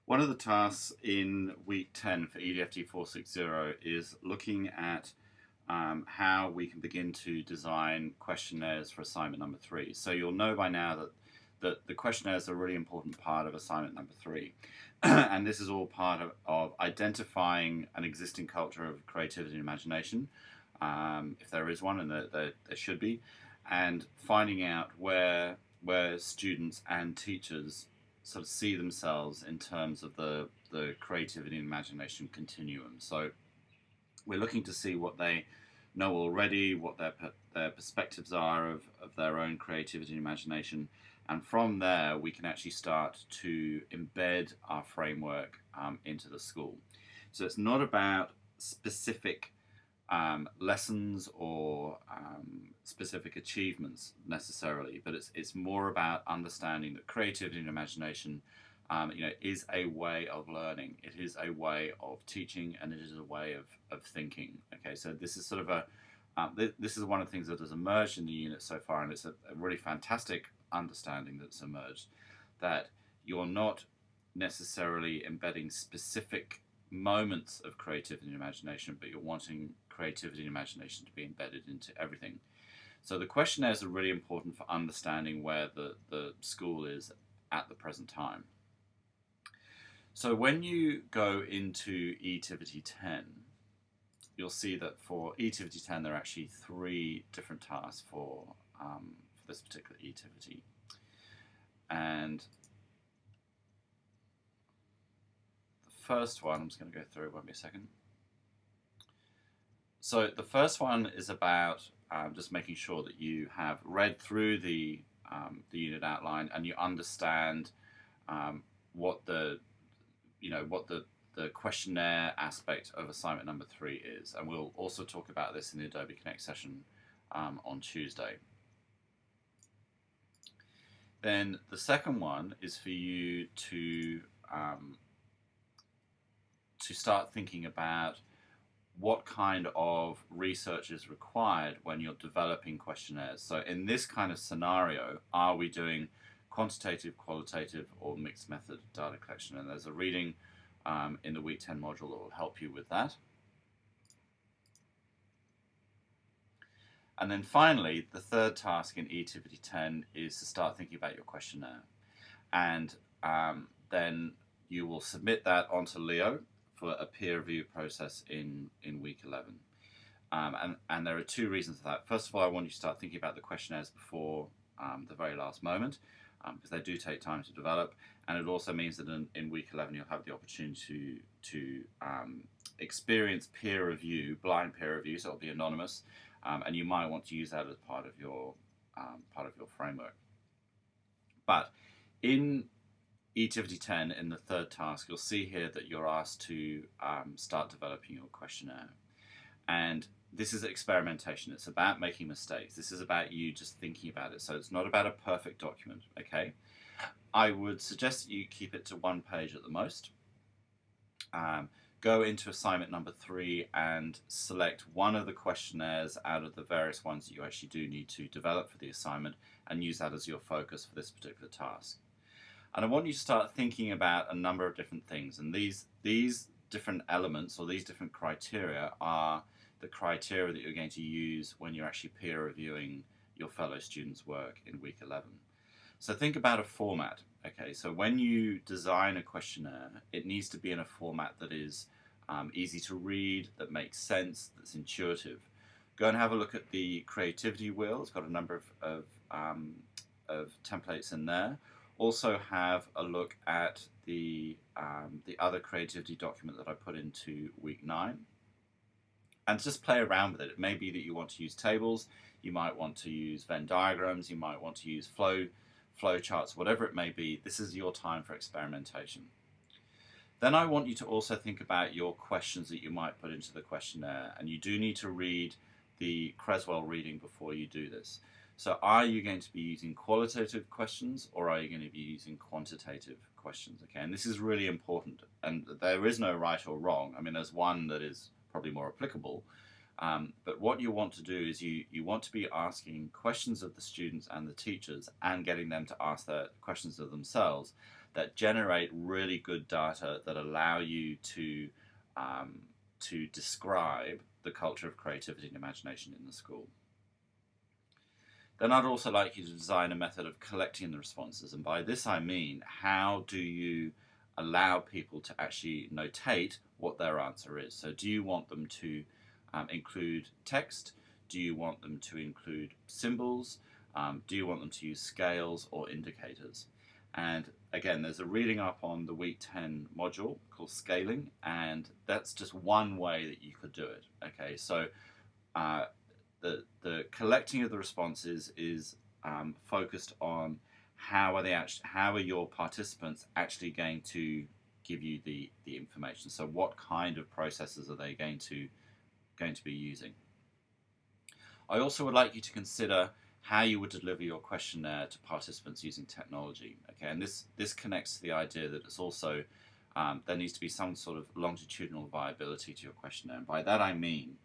One of the tasks in week 10 for edfd460 is looking at how we can begin to design questionnaires for assignment number 3. So you'll know by now that the questionnaires are a really important part of assignment number 3. And this is all part of identifying an existing culture of creativity and imagination, if there is one, and there should be, and finding out where students and teachers sort of see themselves in terms of the creativity and imagination continuum. So we're looking to see what they know already, what their perspectives are of their own creativity and imagination, and from there we can actually start to embed our framework into the school. So it's not about specific lessons or specific achievements necessarily, but it's more about understanding that creativity and imagination is a way of learning. It is a way of teaching, and it is a way of thinking. Okay, so this is sort of this is one of the things that has emerged in the unit so far, and it's a really fantastic understanding that's emerged, that you're not necessarily embedding specific moments of creativity and imagination, but you're wanting creativity and imagination to be embedded into everything. So the questionnaires are really important for understanding where the school is at the present time. So when you go into eTivity 10, you'll see that for eTivity 10 there are actually 3 different tasks for this particular eTivity. And first one, I'm just going to go through it, won't be a second. So the first one is about just making sure that you have read through the unit outline and you understand what the questionnaire aspect of assignment number 3 is, and we'll also talk about this in the Adobe Connect session on Tuesday. Then the second one is for you to start thinking about what kind of research is required when you're developing questionnaires. So in this kind of scenario, are we doing quantitative, qualitative, or mixed method data collection? And there's a reading in the week 10 module that will help you with that. And then finally, the third task in eTivity 10 is to start thinking about your questionnaire. And then you will submit that onto Leo for a peer review process in week 11. And there are 2 reasons for that. First of all, I want you to start thinking about the questionnaires before the very last moment, because they do take time to develop. And it also means that in week 11 you'll have the opportunity to experience peer review, blind peer review, so it'll be anonymous, and you might want to use that as part of your framework. But in eTivity 10, in the third task, you'll see here that you're asked to start developing your questionnaire. And this is experimentation. It's about making mistakes. This is about you just thinking about it. So it's not about a perfect document, okay? I would suggest that you keep it to 1 page at the most. Go into assignment number 3 and select one of the questionnaires out of the various ones that you actually do need to develop for the assignment, and use that as your focus for this particular task. And I want you to start thinking about a number of different things, and these different elements or these different criteria are the criteria that you're going to use when you're actually peer reviewing your fellow students' work in week 11. So think about a format. Okay, so when you design a questionnaire, it needs to be in a format that is easy to read, that makes sense, that's intuitive. Go and have a look at the creativity wheel. It's got a number of templates in there. Also have a look at the other creativity document that I put into week 9. And just play around with it. It may be that you want to use tables, you might want to use Venn diagrams, you might want to use flow charts, whatever it may be. This is your time for experimentation. Then I want you to also think about your questions that you might put into the questionnaire, and you do need to read the Creswell reading before you do this. So are you going to be using qualitative questions, or are you going to be using quantitative questions? Okay, and this is really important, and there is no right or wrong. I mean, there's one that is probably more applicable, but what you want to do is you want to be asking questions of the students and the teachers, and getting them to ask their questions of themselves that generate really good data that allow you to describe the culture of creativity and imagination in the school. Then I'd also like you to design a method of collecting the responses, and by this I mean, how do you allow people to actually notate what their answer is? So do you want them to include text? Do you want them to include symbols? Do you want them to use scales or indicators? And again, there's a reading up on the week 10 module called scaling, and that's just one way that you could do it. Okay, so the collecting of the responses is focused on how are your participants actually going to give you the information. So what kind of processes are they going to be using? I also would like you to consider how you would deliver your questionnaire to participants using technology. Okay, and this connects to the idea that it's also there needs to be some sort of longitudinal viability to your questionnaire. And by that I mean,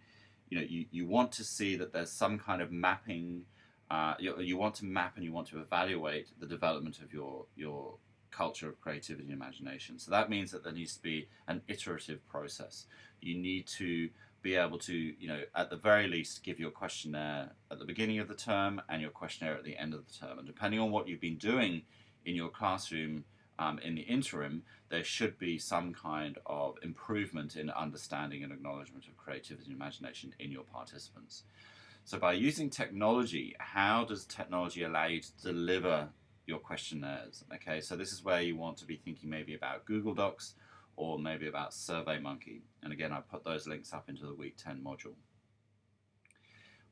you want to see that there's some kind of mapping. You want to map and you want to evaluate the development of your culture of creativity and imagination. So that means that there needs to be an iterative process. You need to be able to, at the very least, give your questionnaire at the beginning of the term and your questionnaire at the end of the term. And depending on what you've been doing in your classroom in the interim, there should be some kind of improvement in understanding and acknowledgement of creativity and imagination in your participants. So by using technology, how does technology allow you to deliver your questionnaires? Okay, so this is where you want to be thinking maybe about Google Docs or maybe about SurveyMonkey. And again, I put those links up into the week 10 module.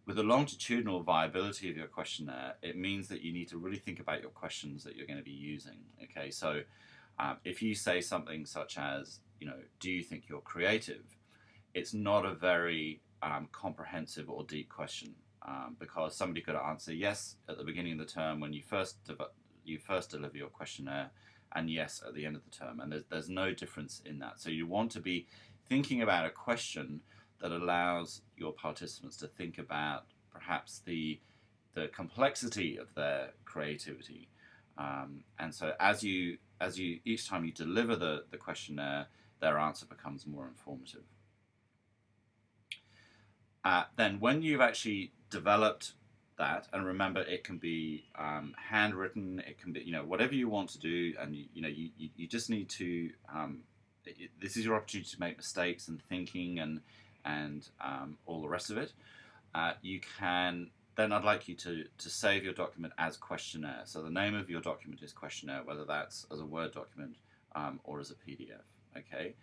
With the longitudinal viability of your questionnaire, it means that you need to really think about your questions that you're going to be using. Okay, so if you say something such as, do you think you're creative? It's not a very comprehensive or deep question because somebody could answer yes at the beginning of the term when you first deliver your questionnaire, and yes at the end of the term, and there's no difference in that. So you want to be thinking about a question that allows your participants to think about perhaps the complexity of their creativity, and so as you each time you deliver the questionnaire, their answer becomes more informative. Then when you've actually developed that, and remember it can be handwritten, it can be whatever you want to do, and you just need to this is your opportunity to make mistakes and thinking and all the rest of it. You can then, I'd like you to save your document as questionnaire. So the name of your document is questionnaire, whether that's as a Word document or as a PDF. Okay,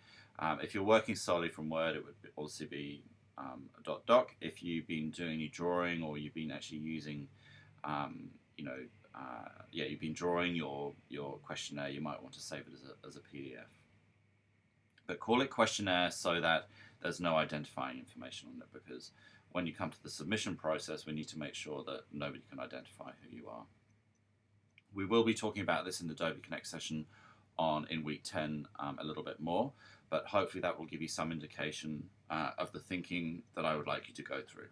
if you're working solely from Word, it would also be a .doc. If you've been doing any drawing or you've been actually using, you've been drawing your questionnaire, you might want to save it as a PDF. But call it questionnaire so that there's no identifying information on it, because when you come to the submission process, we need to make sure that nobody can identify who you are. We will be talking about this in the Adobe Connect session in week 10 a little bit more, but hopefully that will give you some indication of the thinking that I would like you to go through.